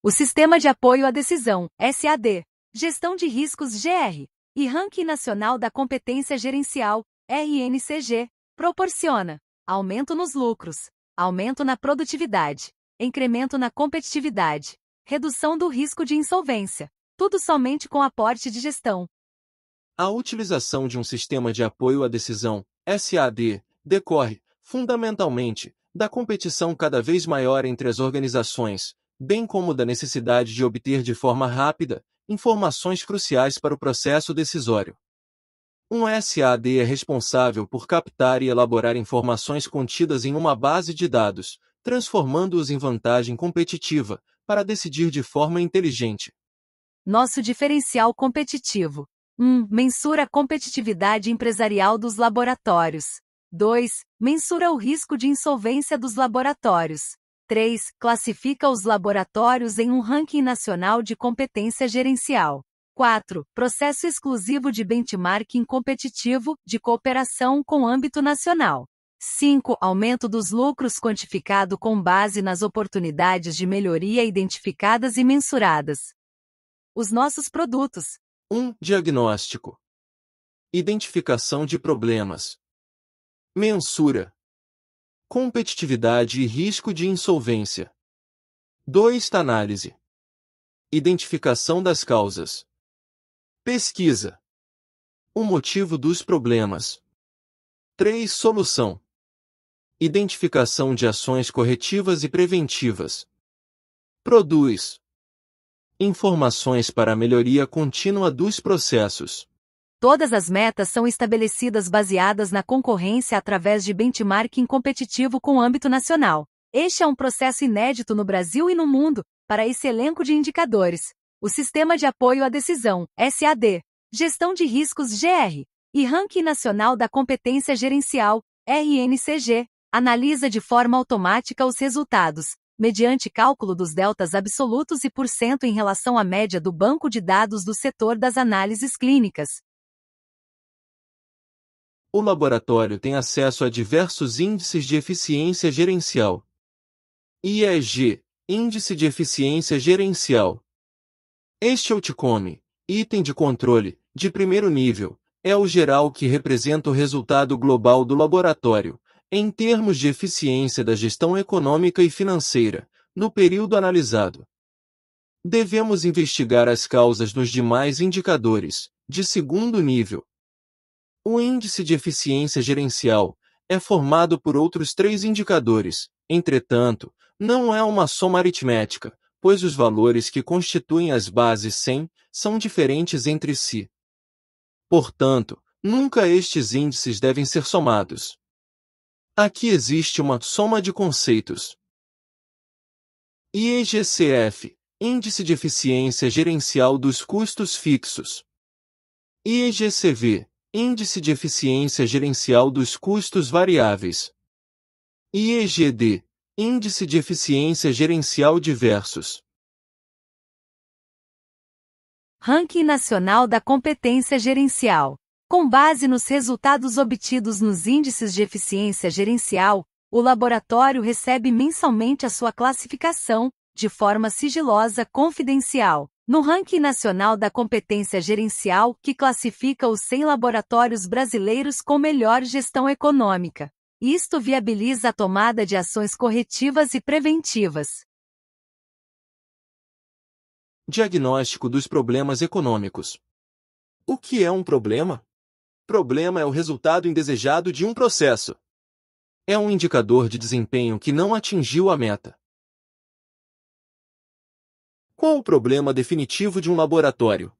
o Sistema de Apoio à Decisão, SAD, Gestão de Riscos, GR, e Ranking Nacional da Competência Gerencial, RNCG, proporciona aumento nos lucros, aumento na produtividade, incremento na competitividade, redução do risco de insolvência, tudo somente com aporte de gestão. A utilização de um sistema de apoio à decisão, SAD, decorre, fundamentalmente, da competição cada vez maior entre as organizações, bem como da necessidade de obter de forma rápida informações cruciais para o processo decisório. Um SAD é responsável por captar e elaborar informações contidas em uma base de dados, transformando-os em vantagem competitiva, para decidir de forma inteligente. Nosso diferencial competitivo. 1. Mensura a competitividade empresarial dos laboratórios. 2. Mensura o risco de insolvência dos laboratórios. 3. Classifica os laboratórios em um ranking nacional de competência gerencial. 4. Processo exclusivo de benchmarking competitivo, de cooperação com âmbito nacional. 5. Aumento dos lucros quantificado com base nas oportunidades de melhoria identificadas e mensuradas. Os nossos produtos. 1. Diagnóstico. Identificação de problemas. Mensura. Competitividade e risco de insolvência. 2. Análise. Identificação das causas. Pesquisa. O motivo dos problemas. 3. Solução. Identificação de ações corretivas e preventivas. Produz informações para a melhoria contínua dos processos. Todas as metas são estabelecidas baseadas na concorrência através de benchmarking competitivo com âmbito nacional. Este é um processo inédito no Brasil e no mundo, para esse elenco de indicadores. O Sistema de Apoio à Decisão, SAD, Gestão de Riscos, GR, e Ranking Nacional da Competência Gerencial, RNCG, analisa de forma automática os resultados, mediante cálculo dos deltas absolutos e % em relação à média do banco de dados do setor das análises clínicas. O laboratório tem acesso a diversos índices de eficiência gerencial. IEG, Índice de Eficiência Gerencial. Este outcome, item de controle, de primeiro nível, é o geral que representa o resultado global do laboratório, em termos de eficiência da gestão econômica e financeira, no período analisado. Devemos investigar as causas nos demais indicadores, de segundo nível. O índice de eficiência gerencial é formado por outros 3 indicadores, entretanto, não é uma soma aritmética, pois os valores que constituem as bases 100 são diferentes entre si. Portanto, nunca estes índices devem ser somados. Aqui existe uma soma de conceitos. IEGCF, Índice de Eficiência Gerencial dos Custos Fixos. IEGCV, Índice de Eficiência Gerencial dos Custos Variáveis. IEGD, Índice de Eficiência Gerencial Diversos. Ranking Nacional da Competência Gerencial. Com base nos resultados obtidos nos índices de eficiência gerencial, o laboratório recebe mensalmente a sua classificação, de forma sigilosa confidencial, no Ranking Nacional da Competência Gerencial, que classifica os 100 laboratórios brasileiros com melhor gestão econômica. Isto viabiliza a tomada de ações corretivas e preventivas. Diagnóstico dos problemas econômicos. O que é um problema? Problema é o resultado indesejado de um processo. É um indicador de desempenho que não atingiu a meta. Qual o problema definitivo de um laboratório?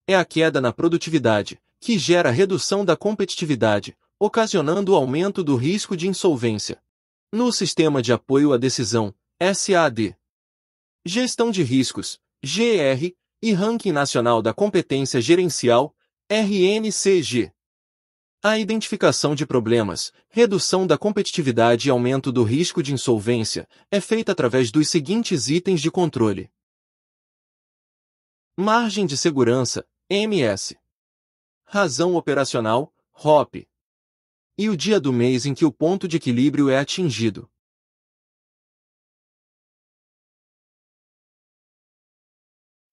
É a queda na produtividade, que gera redução da competitividade, ocasionando o aumento do risco de insolvência. No Sistema de Apoio à Decisão, SAD. Gestão de Riscos, GR, e Ranking Nacional da Competência Gerencial, RNCG. A identificação de problemas, redução da competitividade e aumento do risco de insolvência é feita através dos seguintes itens de controle. Margem de segurança, MS. Razão operacional, ROP. E o dia do mês em que o ponto de equilíbrio é atingido.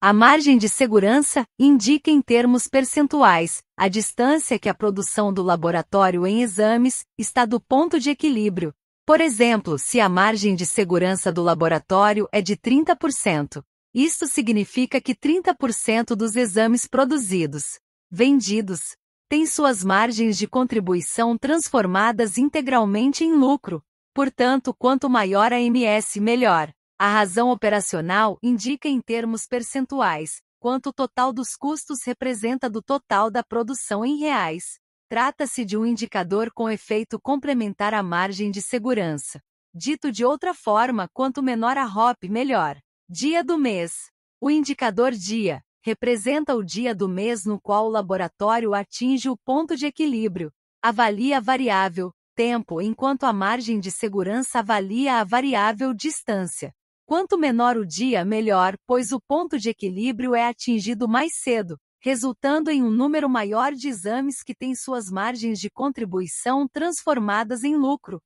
A margem de segurança indica em termos percentuais a distância que a produção do laboratório em exames está do ponto de equilíbrio. Por exemplo, se a margem de segurança do laboratório é de 30%, isto significa que 30% dos exames produzidos, vendidos, têm suas margens de contribuição transformadas integralmente em lucro. Portanto, quanto maior a MS, melhor. A razão operacional indica em termos percentuais quanto o total dos custos representa do total da produção em reais. Trata-se de um indicador com efeito complementar à margem de segurança. Dito de outra forma, quanto menor a ROP, melhor. Dia do mês. O indicador dia representa o dia do mês no qual o laboratório atinge o ponto de equilíbrio. Avalia a variável tempo, enquanto a margem de segurança avalia a variável distância. Quanto menor o dia, melhor, pois o ponto de equilíbrio é atingido mais cedo, resultando em um número maior de exames que têm suas margens de contribuição transformadas em lucro.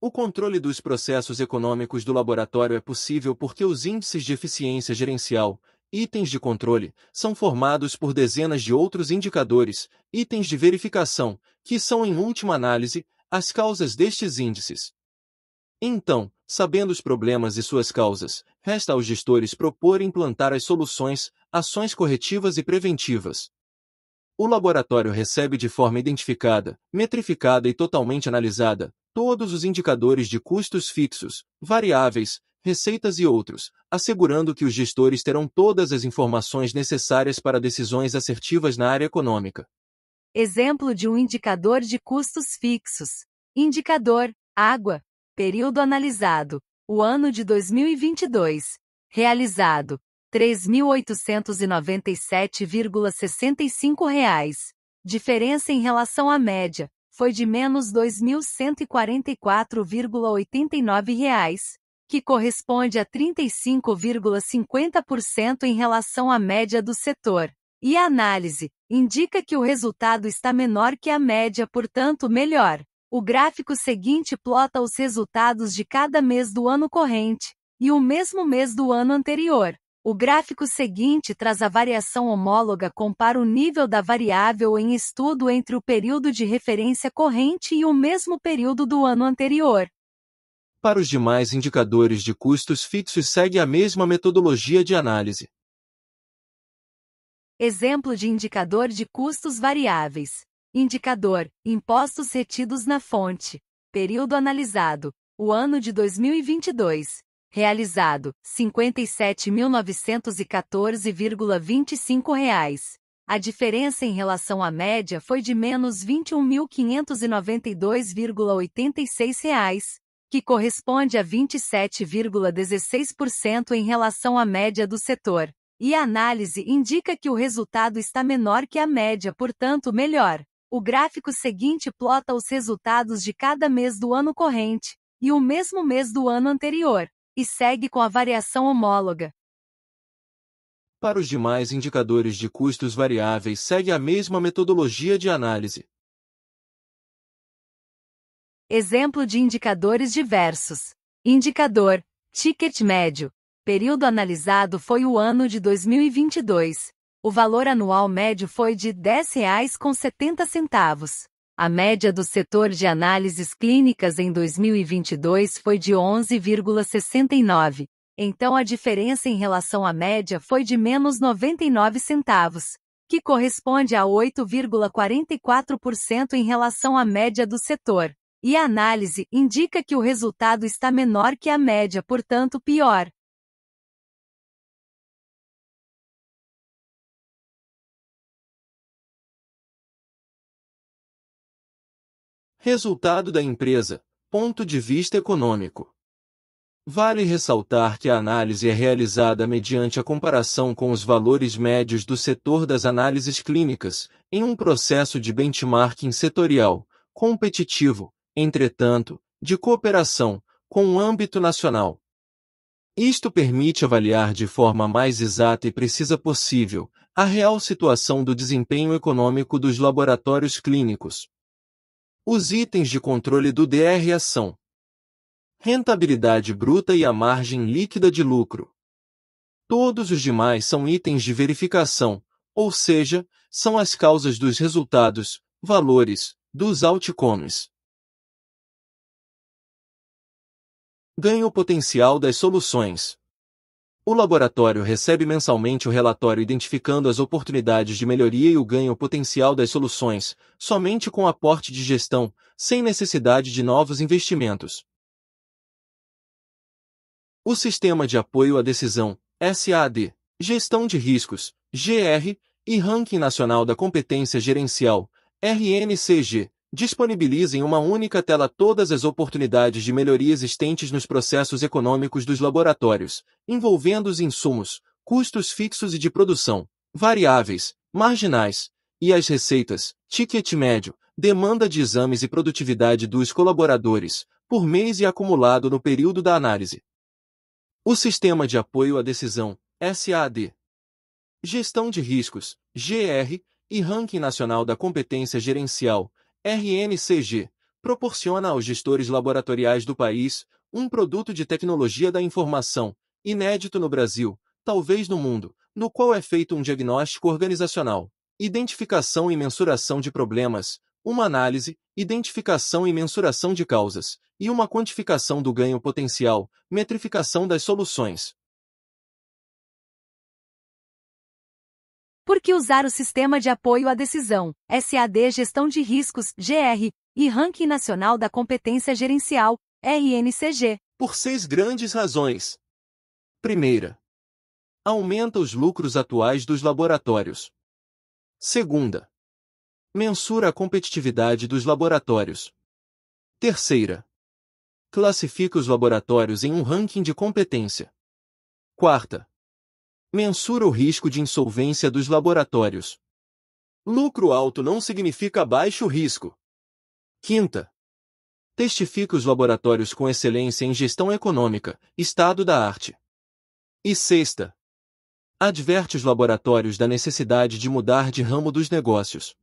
O controle dos processos econômicos do laboratório é possível porque os índices de eficiência gerencial, itens de controle, são formados por dezenas de outros indicadores, itens de verificação, que são, em última análise, as causas destes índices. Então, sabendo os problemas e suas causas, resta aos gestores propor e implantar as soluções, ações corretivas e preventivas. O laboratório recebe de forma identificada, metrificada e totalmente analisada todos os indicadores de custos fixos, variáveis, receitas e outros, assegurando que os gestores terão todas as informações necessárias para decisões assertivas na área econômica. Exemplo de um indicador de custos fixos. Indicador: água. Período analisado: o ano de 2022. Realizado: R$ 3.897,65. Diferença em relação à média: foi de menos R$ 2.144,89, que corresponde a 35,50% em relação à média do setor. E a análise indica que o resultado está menor que a média, portanto, melhor. O gráfico seguinte plota os resultados de cada mês do ano corrente e o mesmo mês do ano anterior. O gráfico seguinte traz a variação homóloga, compara o nível da variável em estudo entre o período de referência corrente e o mesmo período do ano anterior. Para os demais indicadores de custos fixos segue a mesma metodologia de análise. Exemplo de indicador de custos variáveis. Indicador: impostos retidos na fonte. Período analisado: o ano de 2022. Realizado: R$ 57.914,25. A diferença em relação à média foi de menos R$ 21.592,86, que corresponde a 27,16% em relação à média do setor. E a análise indica que o resultado está menor que a média, portanto, melhor. O gráfico seguinte plota os resultados de cada mês do ano corrente e o mesmo mês do ano anterior, e segue com a variação homóloga. Para os demais indicadores de custos variáveis segue a mesma metodologia de análise. Exemplo de indicadores diversos. Indicador: ticket médio. Período analisado foi o ano de 2022. O valor anual médio foi de R$ 10,70. A média do setor de análises clínicas em 2022 foi de 11,69. Então a diferença em relação à média foi de menos 99 centavos, que corresponde a 8,44% em relação à média do setor. E a análise indica que o resultado está menor que a média, portanto pior. Resultado da empresa. Ponto de vista econômico. Vale ressaltar que a análise é realizada mediante a comparação com os valores médios do setor das análises clínicas, em um processo de benchmarking setorial, competitivo, entretanto, de cooperação, com o âmbito nacional. Isto permite avaliar de forma mais exata e precisa possível a real situação do desempenho econômico dos laboratórios clínicos. Os itens de controle do DRA são: rentabilidade bruta e a margem líquida de lucro. Todos os demais são itens de verificação, ou seja, são as causas dos resultados, valores, dos outcomes. Ganho potencial das soluções. O laboratório recebe mensalmente o relatório identificando as oportunidades de melhoria e o ganho potencial das soluções, somente com aporte de gestão, sem necessidade de novos investimentos. O Sistema de Apoio à Decisão, SAD, Gestão de Riscos, GR, e Ranking Nacional da Competência Gerencial, RNCG, disponibiliza em uma única tela todas as oportunidades de melhoria existentes nos processos econômicos dos laboratórios, envolvendo os insumos, custos fixos e de produção, variáveis, marginais, e as receitas, ticket médio, demanda de exames e produtividade dos colaboradores, por mês e acumulado no período da análise. O Sistema de Apoio à Decisão, SAD. Gestão de Riscos, GR, e Ranking Nacional da Competência Gerencial, RNCG, proporciona aos gestores laboratoriais do país um produto de tecnologia da informação, inédito no Brasil, talvez no mundo, no qual é feito um diagnóstico organizacional, identificação e mensuração de problemas, uma análise, identificação e mensuração de causas, e uma quantificação do ganho potencial, metrificação das soluções. Por que usar o Sistema de Apoio à Decisão, SAD Gestão de Riscos, GR, e Ranking Nacional da Competência Gerencial, RNCG? Por 6 grandes razões. Primeira, aumenta os lucros atuais dos laboratórios. Segunda, mensura a competitividade dos laboratórios. Terceira, classifica os laboratórios em um ranking de competência. Quarta, mensura o risco de insolvência dos laboratórios. Lucro alto não significa baixo risco. Quinta, testifica os laboratórios com excelência em gestão econômica, estado da arte. E sexta, adverte os laboratórios da necessidade de mudar de ramo dos negócios.